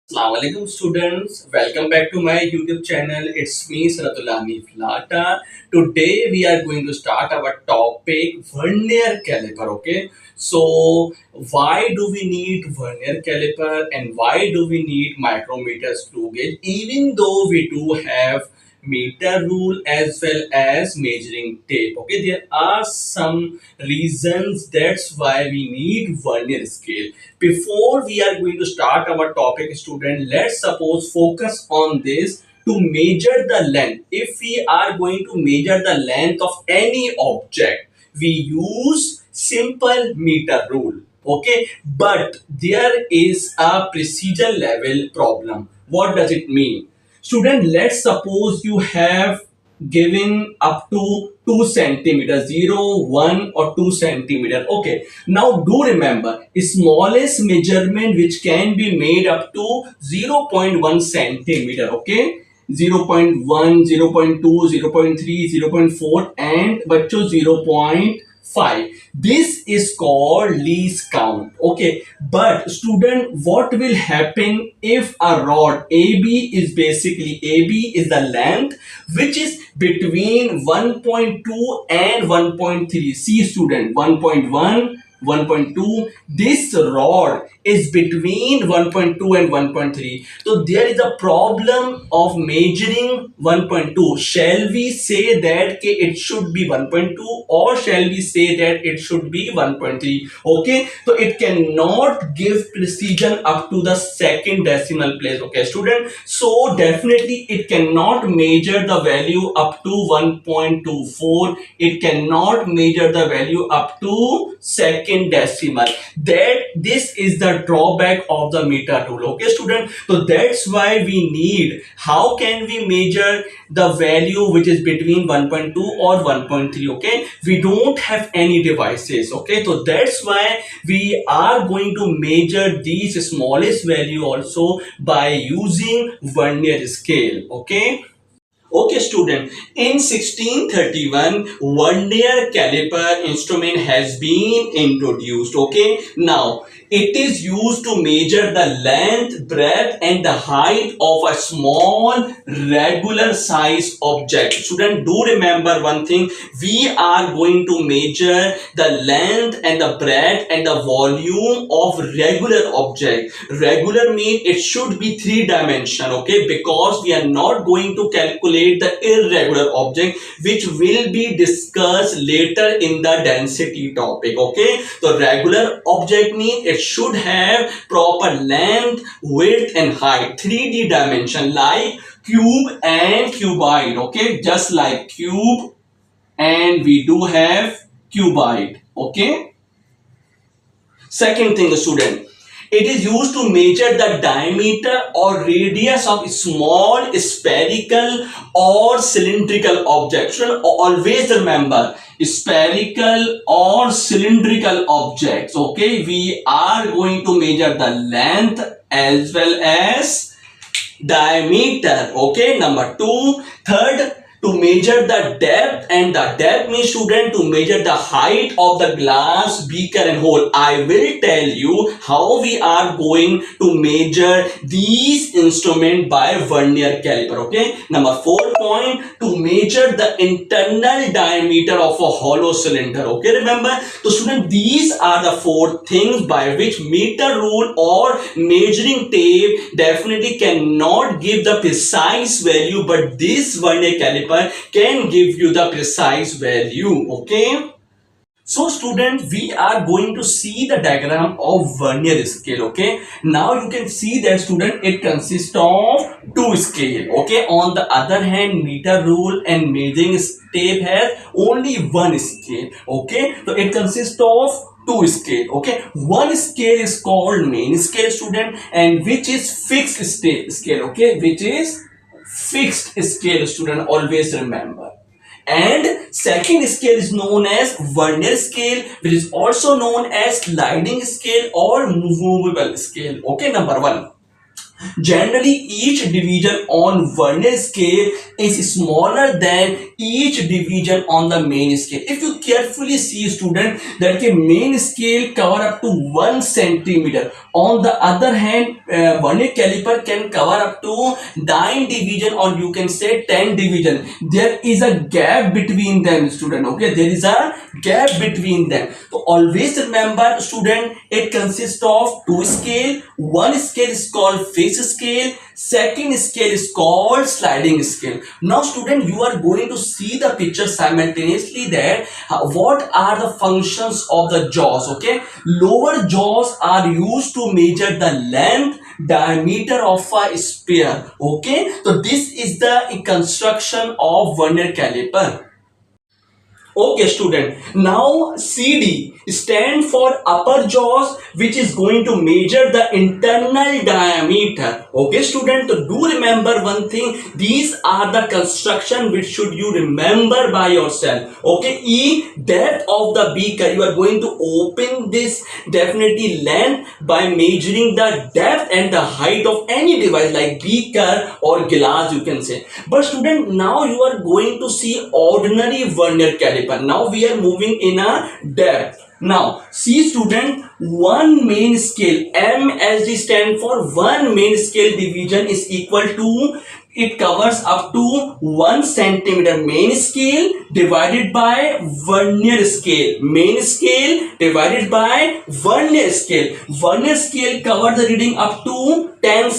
Assalamualaikum students, welcome back to my YouTube channel. It's me Saratulani Flata. Today we are going to start our topic vernier caliper. Okay, so why do we need vernier caliper and why do we need micrometer screw gauge? Even though we do have meter rule as well as measuring tape. Okay, there are some reasons that's why we need vernier scale. Before we are going to start our topic, student, let's suppose focus on this. To measure the length, if we are going to measure the length of any object, we use simple meter rule. Okay, but there is a precision level problem. What does it mean? Student, let's suppose you have given up to 2 centimeters, 0, 1 or 2 centimeter. Okay, now do remember, smallest measurement which can be made up to 0.1 centimeter. Okay, 0.1, 0.2, 0.3, 0.4 and bachcho 0.5. This is called least count. Okay, but student, what will happen if a rod AB is the length which is between 1.2 and 1.3. See student, 1.1, 1.2, this rod is between 1.2 and 1.3. So there is a problem of measuring 1.2. Shall we say that it should be 1.2 or shall we say that it should be 1.3? Okay, so it cannot give precision up to the second decimal place. Okay student, so definitely it cannot measure the value up to 1.24. It cannot measure the value up to second decimal. That this is the drawback of the meter rule. Okay student, so that's why we need, how can we measure the value which is between 1.2 or 1.3? Okay, we don't have any devices. Okay, so that's why we are going to measure these smallest value also by using vernier scale. Okay student, in 1631 vernier caliper instrument has been introduced. Okay, now it is used to measure the length, breadth and the height of a small regular size object. Student, do remember one thing, we are going to measure the length and the breadth and the volume of regular object. Regular means it should be 3 dimension. Okay, because we are not going to calculate the irregular object which will be discussed later in the density topic. Okay, so regular object means it should have proper length, width and height, 3D dimension like cube and cuboid. Okay, just like cube and we do have cuboid. Okay, second thing student, it is used to measure the diameter or radius of small spherical or cylindrical objects. So always remember, spherical or cylindrical objects. Okay, we are going to measure the length as well as diameter. Okay, number 2. Third, to measure the depth, and the depth means student to measure the height of the glass beaker and hole. I will tell you how we are going to measure these instrument by vernier caliper. Okay, number 4 point, to measure the internal diameter of a hollow cylinder. Okay, remember, so student, these are the 4 things by which meter rule or measuring tape definitely cannot give the precise value, but this vernier caliper can give you the precise value. Okay, so student, we are going to see the diagram of vernier scale. Okay, now you can see that student, it consists of 2 scale. Okay, on the other hand meter rule and measuring tape has only 1 scale. Okay, so it consists of 2 scale. Okay, one scale is called main scale student, and which is fixed scale. Okay, which is fixed scale student, always remember. And second scale is known as vernier scale, which is also known as sliding scale or movable scale. Okay, number 1, Generally, each division on vernier scale is smaller than each division on the main scale. If you carefully see, student, that the main scale cover up to 1 centimeter. On the other hand, vernier caliper can cover up to 9 division, or you can say 10 division. There is a gap between them, student. Okay, there is a gap between them. So always remember, student, it consists of two scale. One scale is called face scale, second scale is called sliding scale. Now student, you are going to see the picture simultaneously, that what are the functions of the jaws. Okay, lower jaws are used to measure the length, diameter of a sphere. Okay, so this is the construction of vernier caliper. Okay, student. Now CD stand for upper jaws, which is going to measure the internal diameter. Okay, student. So do remember one thing. These are the construction which should you remember by yourself. Okay. E, depth of the beaker. You are going to open this definitely length by measuring the depth and the height of any device like beaker or glass, you can say. But student, now you are going to see ordinary vernier caliper. Now we are moving in a depth. Now see student, one main scale, MSD stand for one main scale division is equal to, it covers up to 1 centimeter. Main scale divided by vernier scale. Main scale divided by vernier scale. Vernier scale cover the reading up to 10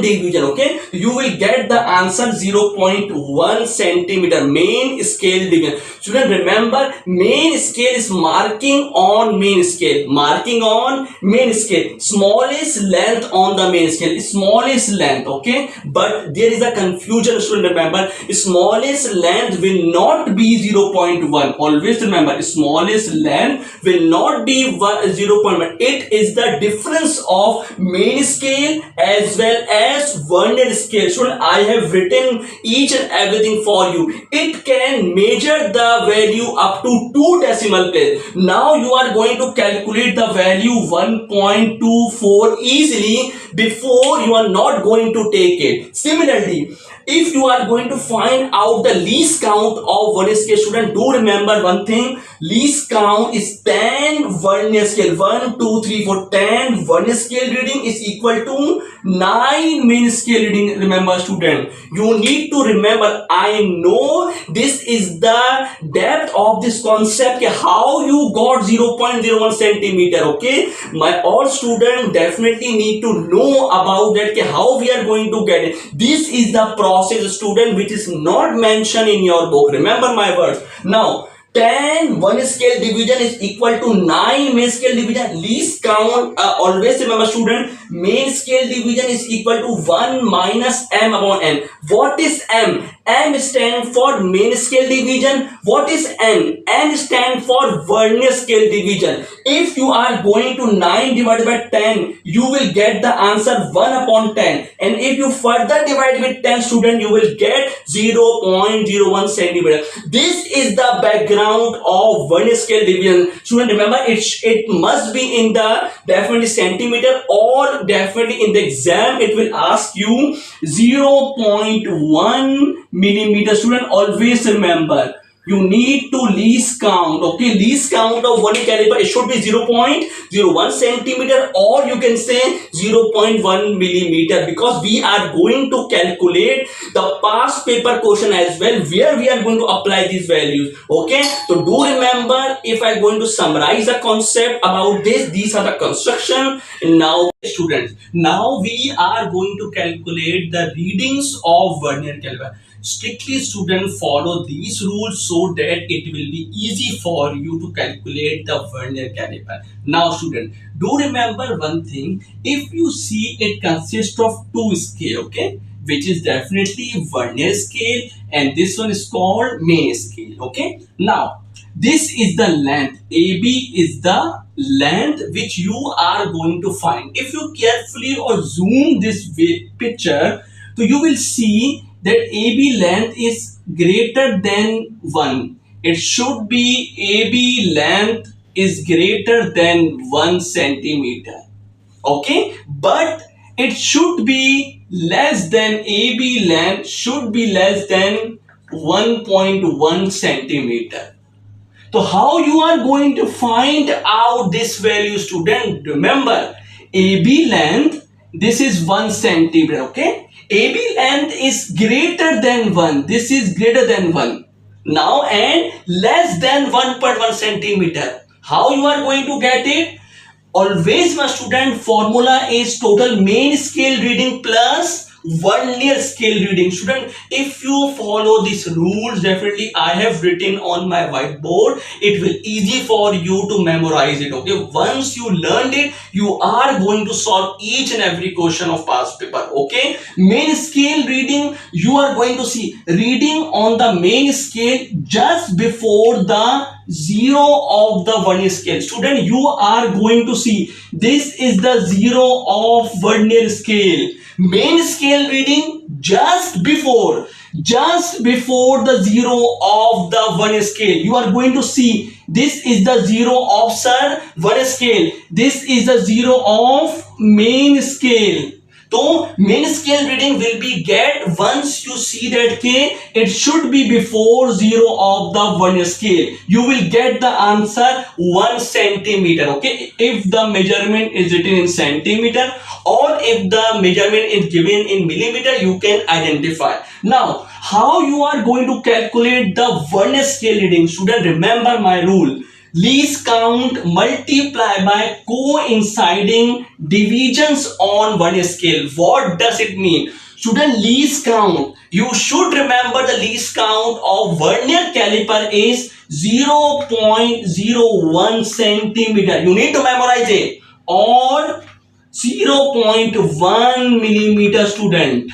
division. Okay, you will get the answer 0.1 centimeter. Main scale division. Student, remember, main scale is marking on main scale. Marking on main scale. Smallest length on the main scale. Smallest length. Okay, but there is a confusion, student. Remember, smallest length will not be 0.1. Always remember, smallest length will not be 0.1. It is the difference of main scale as well as vernier scale. Student, I have written each and everything for you. It can measure the value up to 2 decimal place. Now you are going to calculate the value 1.24 easily. Before, you are not going to take it. Similarly, if you are going to find out the least count of vernier scale, student, do remember one thing. Least count is 10 vernier scale. 1, 2, 3, 4, 10 vernier scale reading is equal to 9 main scale reading. Remember, student, you need to remember. I know this is the depth of this concept, how you got 0.01 centimeter. Okay, my all student definitely need to know about that, how we are going to get it. This is the process, student, which is not mentioned in your book. Remember my words. Now 10 one scale division is equal to 9 main scale division. Least count, always remember, student, main scale division is equal to 1 minus m upon n. What is m? M stand for main scale division. What is n? N stand for vernier scale division. If you are going to 9 divided by 10, you will get the answer 1 upon 10. And if you further divide with 10, student, you will get 0.01 centimeter. This is the background of vernier scale division. Student, remember, it must be in the definitely centimeter, or definitely in the exam it will ask you 0.1 millimeter. Student, always remember, you need to least count. Okay, least count of vernier caliper, it should be 0.01 centimeter, or you can say 0.1 millimeter, because we are going to calculate the past paper question as well, where we are going to apply these values. Okay, so do remember, if I am going to summarize the concept about this, these are the construction. Now students, now we are going to calculate the readings of vernier caliper. Strictly, student, follow these rules so that it will be easy for you to calculate the vernier caliper. Now student, do remember one thing. If you see, it consists of two scale, okay, which is definitely vernier scale, and this one is called main scale. Okay, now this is the length. AB is the length which you are going to find. If you carefully or zoom this picture, so you will see that AB length is greater than 1. It should be AB length is greater than 1 centimeter. Okay, but it should be less than AB length should be less than 1.1 centimeter. So how you are going to find out this value, student? Remember, AB length, this is 1 centimeter, okay? AB length is greater than 1. This is greater than 1. Now, and less than 1.1 centimeter. How you are going to get it? Always, my student, formula is total main scale reading plus vernier scale reading. Student, if you follow these rules, definitely I have written on my whiteboard, it will easy for you to memorize it. Okay, once you learned it, you are going to solve each and every question of past paper. Okay, main scale reading, you are going to see reading on the main scale just before the zero of the vernier scale. Student, you are going to see this is the zero of vernier scale. Main scale reading just before the zero of the vernier scale. You are going to see this is the zero of vernier scale. This is the zero of main scale. So main scale reading will be get once you see that K, it should be before zero of the vernier scale. You will get the answer 1 centimeter. Okay, if the measurement is written in centimeter or if the measurement is given in millimeter, you can identify. Now, how you are going to calculate the vernier scale reading? Student, remember my rule. Least count multiply by coinciding divisions on vernier scale. What does it mean? Student, least count. You should remember the least count of vernier caliper is 0.01 centimeter. You need to memorize it. Or 0.1 millimeter, student.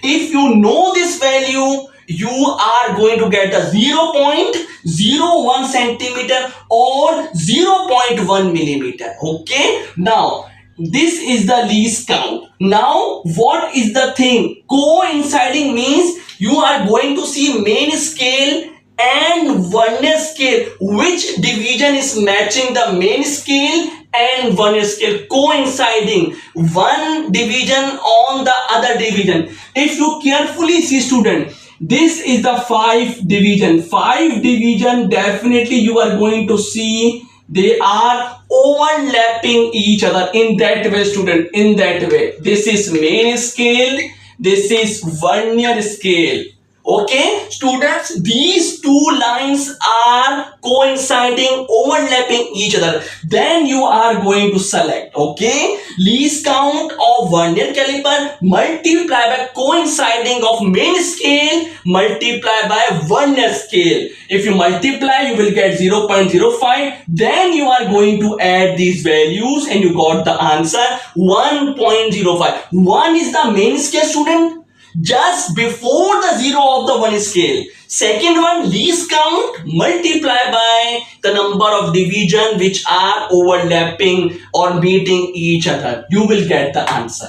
If you know this value, you are going to get a 0.01 centimeter or 0.1 millimeter. Okay, now this is the least count. Now what is the thing? Coinciding means you are going to see main scale and vernier scale. Which division is matching the main scale and vernier scale? Coinciding, one division on the other division. If you carefully see, student, this is the 5 division. 5 division, definitely you are going to see they are overlapping each other in that way, student, in that way. This is main scale, this is vernier scale. Okay, students, these two lines are coinciding, overlapping each other. Then you are going to select, okay, least count of vernier caliper multiply by coinciding of main scale multiply by vernier scale. If you multiply, you will get 0.05. Then you are going to add these values and you got the answer 1.05. 1 is the main scale, student, just before the zero of the vernier scale. Second one, least count multiply by the number of division which are overlapping or meeting each other. You will get the answer.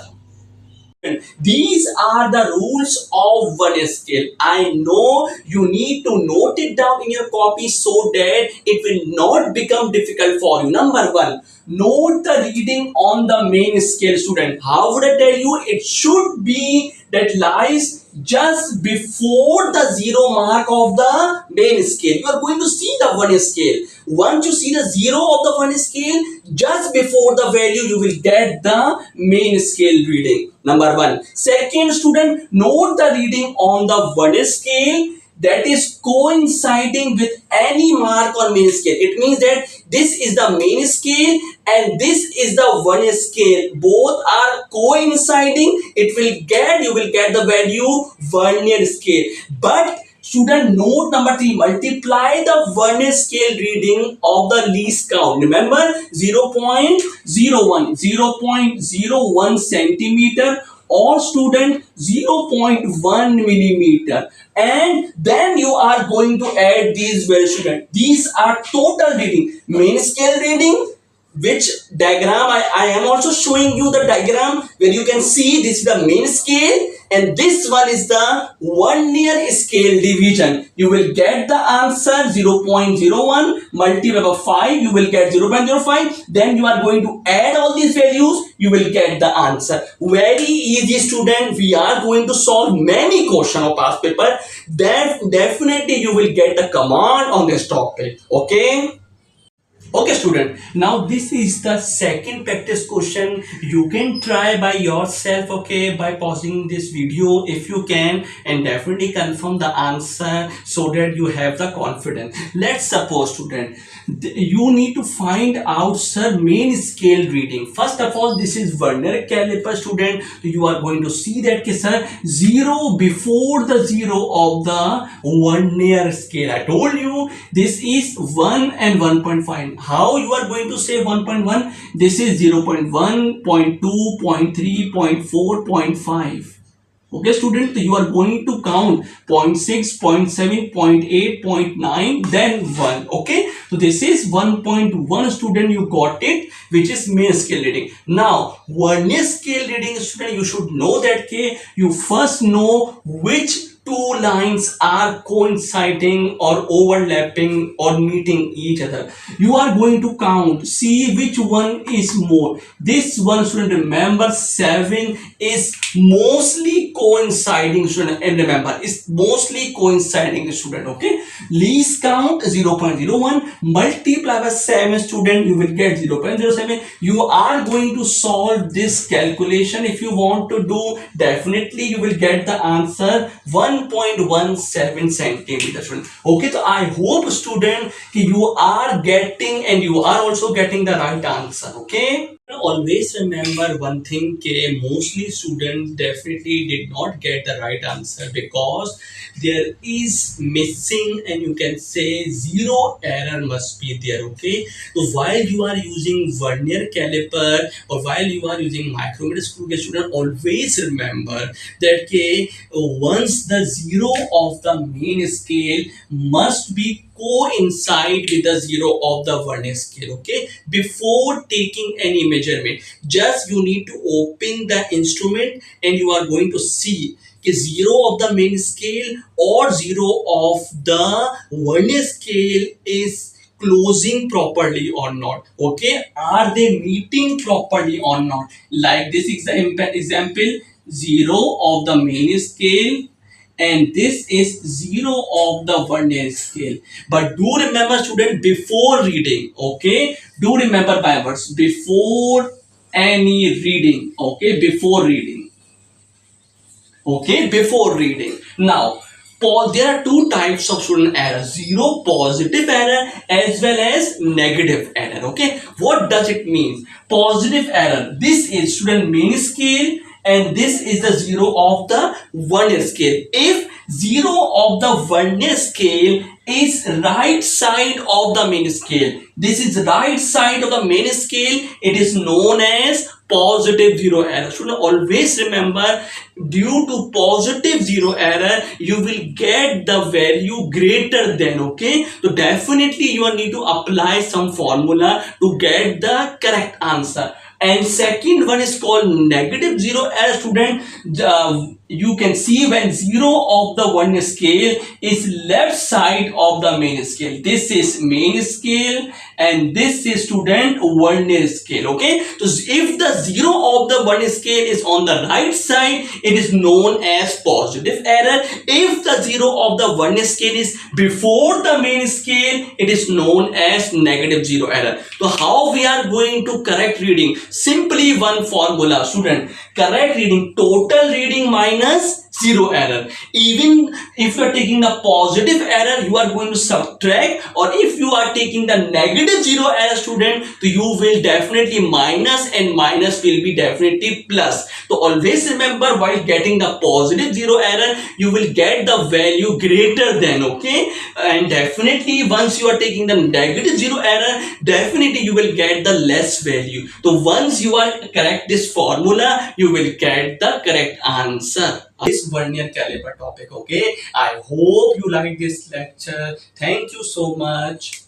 These are the rules of vernier scale. I know you need to note it down in your copy so that it will not become difficult for you. Number one, note the reading on the main scale, student. How would I tell you? It should be that lies just before the zero mark of the main scale. You are going to see the vernier scale. Once you see the zero of the vernier scale, just before the value, you will get the main scale reading. Number one. Second, student, note the reading on the vernier scale that is coinciding with any mark on main scale. It means that this is the main scale and this is the vernier scale. Both are coinciding. You will get the value vernier scale. But student, note number 3, multiply the vernier scale reading of the least count. Remember 0.01 centimeter or student 0.1 millimeter, and then you are going to add these values, student. These are total reading, main scale reading, which diagram I am also showing you the diagram where you can see this is the main scale and this one is the vernier scale division. You will get the answer 0.01 multiplied by 5, you will get 0.05. Then you are going to add all these values, you will get the answer. Very easy, student. We are going to solve many questions of past paper. Then definitely you will get the command on this topic. Okay. Okay, student. Now this is the second practice question. You can try by yourself, okay, by pausing this video if you can, and definitely confirm the answer so that you have the confidence. Let's suppose, student, you need to find out, sir, main scale reading. First of all, this is Vernier caliper, student. You are going to see that, sir, 0 before the 0 of the Vernier scale. I told you this is 1 and 1.5. How you are going to say 1.1? This is 0.1, 0.2, 0.3, 0.4, 0.5. Okay, student, you are going to count 0.6, 0.7, 0.8, 0.9, then 1. Okay, so this is 1.1, student. You got it, which is main scale reading. Now, vernier scale reading, student, you should know that you first know which two lines are coinciding or overlapping or meeting each other. You are going to count, see which one is more. This one, student, remember 7 is mostly coinciding, student, and remember it's mostly coinciding, student. Okay, least count 0.01 multiply by 7, student, you will get 0.07. You are going to solve this calculation. If you want to do, definitely you will get the answer 1.17 centimeters, student. Okay, so I hope, student, you are getting and you are also getting the right answer. Okay, always remember one thing, mostly students definitely did not get the right answer because there is missing, and you can say zero error must be there. Okay, so while you are using vernier caliper or while you are using micrometer screw gauge, student, always remember that once the zero of the main scale must be coincide with the zero of the vernier scale. Okay, before taking any measurement, just you need to open the instrument and you are going to see zero of the main scale or zero of the vernier scale is closing properly or not. Okay, are they meeting properly or not? Like this example, zero of the main scale and this is zero of the vernier scale. But do remember, student, before reading, okay, do remember my words, before any reading, okay, before reading, okay, before reading. Now, there are two types of student error: zero positive error as well as negative error. Okay, what does it mean? Positive error, this is student main scale and this is the zero of the vernier scale. If zero of the vernier scale is right side of the main scale, this is right side of the main scale, it is known as positive zero error. Should always remember, due to positive zero error you will get the value greater than. Okay, so definitely you need to apply some formula to get the correct answer. And second one is called negative zero error, student. You can see when zero of the vernier scale is left side of the main scale. This is main scale and this is, student, vernier scale. Okay, so if the zero of the vernier scale is on the right side, it is known as positive error. If the zero of the vernier scale is before the main scale, it is known as negative zero error. So how we are going to correct reading? Simply one formula, student. Correct reading, total reading minus zero error. Even if you are taking the positive error, you are going to subtract, or if you are taking the negative zero error, student, so you will definitely minus, and minus will be definitely plus. So always remember, while getting the positive zero error, you will get the value greater than. Okay, and definitely once you are taking the negative zero error, definitely you will get the less value. So once you are correct this formula, you will get the correct answer. This vernier caliper topic. Okay, I hope you like this lecture. Thank you so much.